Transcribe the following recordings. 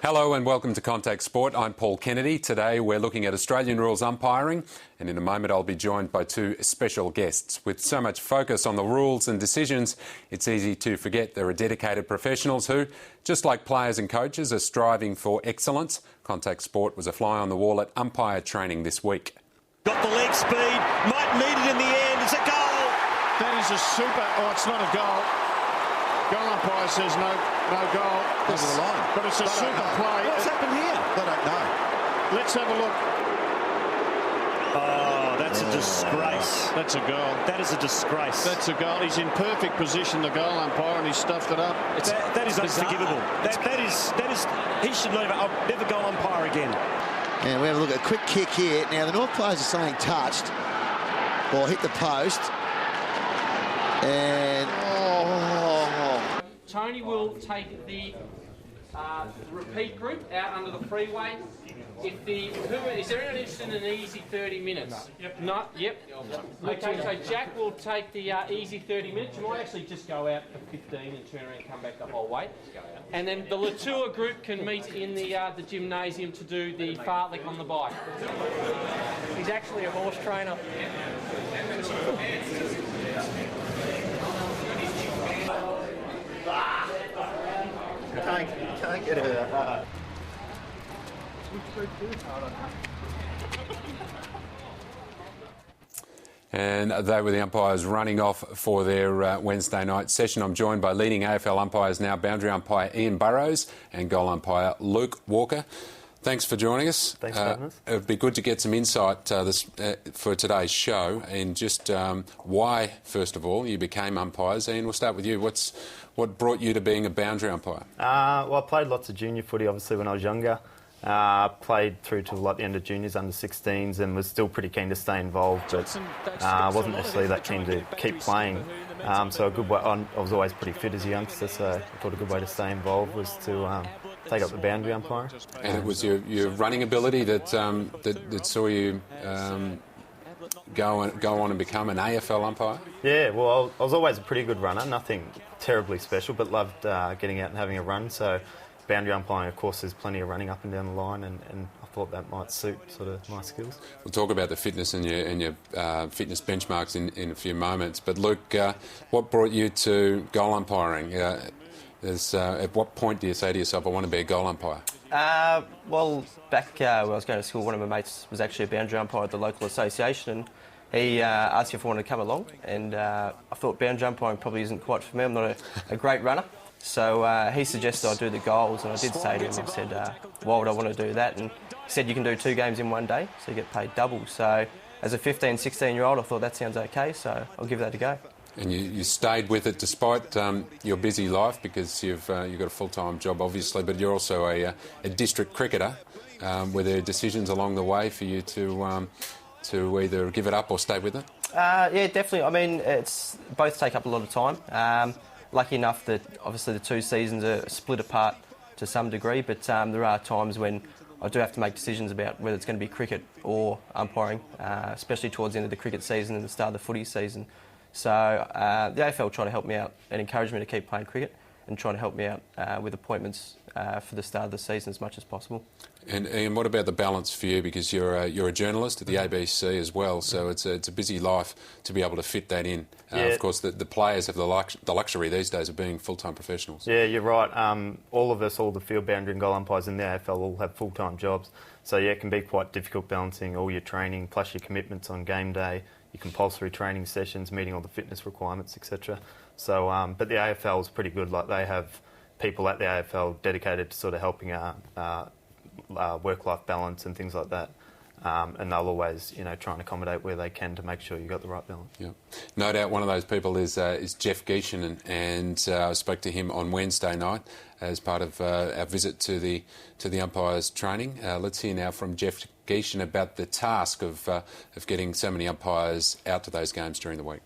Hello and welcome to Contact Sport. I'm Paul Kennedy. Today we're looking at Australian rules umpiring, and in a moment I'll be joined by two special guests. With so much focus on the rules and decisions, it's easy to forget there are dedicated professionals who, just like players and coaches, are striving for excellence. Contact Sport was a fly on the wall at umpire training this week. Got the leg speed, might need it in the end. It's a goal. That is a super... Oh, it's not a goal. Goal umpire says no goal. Over the line. But it's a super play. What's happened here? They don't know. Let's have a look. Oh, that's a disgrace. That's a goal. That is a disgrace. That's a goal. He's in perfect position, the goal umpire, and he stuffed it up. That is unforgivable. That is. He should never go umpire again. And we have a look at a quick kick here. Now, the North players are saying touched or hit the post. And... Tony will take the repeat group out under the freeway. Is there anyone interested in an easy 30 minutes? Yep. No? Yep. Okay, so Jack will take the easy 30 minutes. You might actually just go out for 15 and turn around and come back the whole way. And then the Latour group can meet in the gymnasium to do the fartlek on the bike. He's actually a horse trainer. Can't get it. And they were the umpires running off for their Wednesday night session. I'm joined by leading AFL umpires now, boundary umpire Ian Burrows and goal umpire Luke Walker. Thanks for joining us. Thanks for having us. It would be good to get some insight for today's show and just why, first of all, you became umpires. Ian, we'll start with you. What brought you to being a boundary umpire? Well, I played lots of junior footy, obviously, when I was younger. Played through to like the end of juniors, under 16s, and was still pretty keen to stay involved, but I wasn't necessarily that keen to keep playing. So a good way, I was always pretty fit as a youngster, so I thought a good way to stay involved was to take up the boundary umpiring. And it was your running ability that saw you go on and become an AFL umpire? Yeah, well, I was always a pretty good runner, nothing terribly special, but loved getting out and having a run. So boundary umpiring, of course, there's plenty of running up and down the line, and I thought that might suit sort of my skills. We'll talk about the fitness and your fitness benchmarks in a few moments. But Luke, what brought you to goal umpiring? At what point do you say to yourself, I want to be a goal umpire? Well, back when I was going to school, one of my mates was actually a boundary umpire at the local association, and he asked me if I wanted to come along, and I thought boundary umpiring probably isn't quite for me. I'm not a great runner. So he suggested I do the goals, and I did say to him, I said, why would I want to do that? And he said, you can do 2 games in one day, so you get paid double. So as a 15, 16-year-old, I thought that sounds okay, so I'll give that a go. And you stayed with it despite your busy life, because you've got a full-time job, obviously, but you're also a district cricketer. Were there decisions along the way for you to either give it up or stay with it? Yeah, definitely. I mean, it's both take up a lot of time. Lucky enough that obviously the 2 seasons are split apart to some degree, but there are times when I do have to make decisions about whether it's going to be cricket or umpiring, especially towards the end of the cricket season and the start of the footy season. So the AFL try to help me out and encourage me to keep playing cricket, and trying to help me out with appointments for the start of the season as much as possible. And what about the balance for you? Because you're a journalist at the ABC as well, so it's a busy life to be able to fit that in. Yeah. Of course, the players have the luxury these days of being full-time professionals. Yeah, you're right. All of us, all the field boundary and goal umpires in the AFL all have full-time jobs. So yeah, it can be quite difficult balancing all your training plus your commitments on game day, your compulsory training sessions, meeting all the fitness requirements, etc. So, but the AFL is pretty good. Like, they have people at the AFL dedicated to sort of helping work-life balance and things like that. And they'll always, try and accommodate where they can to make sure you've got the right balance. Yeah, no doubt one of those people is Jeff Geishan, and I spoke to him on Wednesday night as part of our visit to the umpires training. Let's hear now from Jeff Geishan about the task of getting so many umpires out to those games during the week.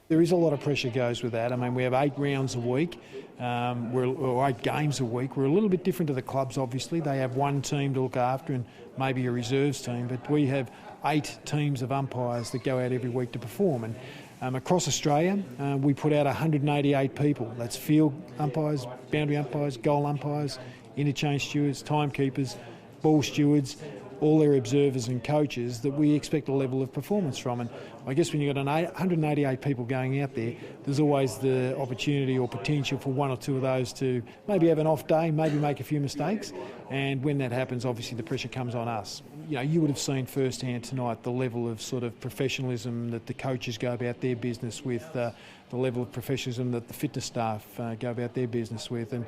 There is a lot of pressure goes with that. I mean, we have 8 rounds a week, or 8 games a week. We're a little bit different to the clubs, obviously. They have one team to look after and maybe a reserves team, but we have 8 teams of umpires that go out every week to perform. And Across Australia, we put out 188 people. That's field umpires, boundary umpires, goal umpires, interchange stewards, timekeepers, ball stewards, all their observers and coaches that we expect a level of performance from. And I guess when you've got 188 people going out there, there's always the opportunity or potential for one or two of those to maybe have an off day, maybe make a few mistakes. And when that happens, obviously the pressure comes on us. You know, you would have seen firsthand tonight the level of sort of professionalism that the coaches go about their business with, the level of professionalism that the fitness staff go about their business with, and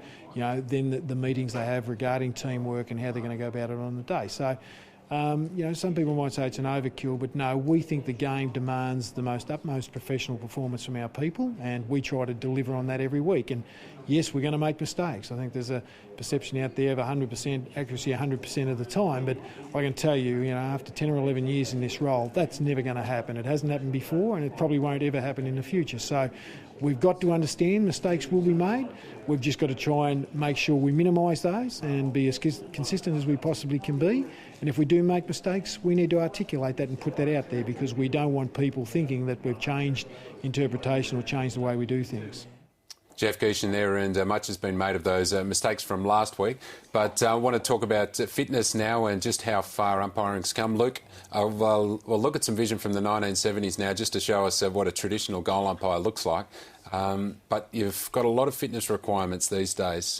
then the meetings they have regarding teamwork and how they're going to go about it on the day. So, some people might say it's an overkill, but no, we think the game demands the utmost professional performance from our people, and we try to deliver on that every week. And yes, we're going to make mistakes. I think there's a perception out there of 100% accuracy 100% of the time, but I can tell you, after 10 or 11 years in this role, that's never going to happen. It hasn't happened before, and it probably won't ever happen in the future. So we've got to understand mistakes will be made. We've just got to try and make sure we minimise those and be as consistent as we possibly can be. And if we do make mistakes, we need to articulate that and put that out there, because we don't want people thinking that we've changed interpretation or changed the way we do things. Jeff Geeshan there, and much has been made of those mistakes from last week. But I want to talk about fitness now and just how far umpiring's come. Luke, we'll look at some vision from the 1970s now just to show us what a traditional goal umpire looks like. But you've got a lot of fitness requirements these days.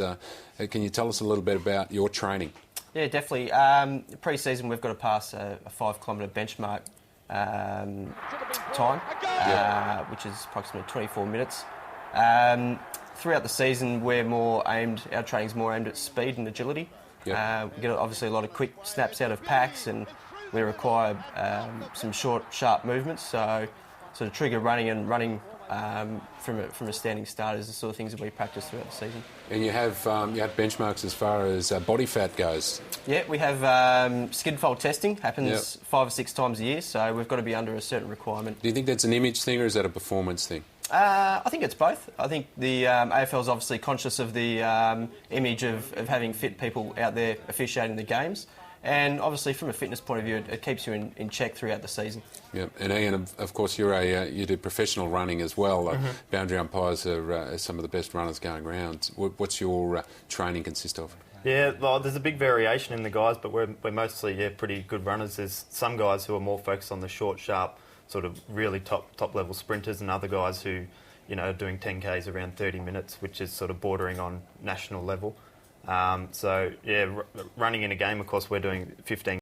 Can you tell us a little bit about your training? Yeah, definitely. Pre-season, we've got to pass a 5-kilometre benchmark time, which is approximately 24 minutes. Throughout the season, our training's more aimed at speed and agility. Yep. We get obviously a lot of quick snaps out of packs, and we require some short, sharp movements. So sort of trigger running from a standing start is the sort of things that we practice throughout the season. And you have benchmarks as far as body fat goes. Yeah, we have skid fold testing, happens 5 or 6 times a year, so we've got to be under a certain requirement. Do you think that's an image thing or is that a performance thing? I think it's both. I think the AFL is obviously conscious of the image of having fit people out there officiating the games. And obviously, from a fitness point of view, it keeps you in check throughout the season. Yeah, and Ian, of course, you do professional running as well. Boundary umpires are some of the best runners going around. What's your training consist of? Yeah, well, there's a big variation in the guys, but we're mostly pretty good runners. There's some guys who are more focused on the short, sharp, sort of really top level sprinters, and other guys who, are doing 10Ks around 30 minutes, which is sort of bordering on national level. Running in a game, of course, we're doing 15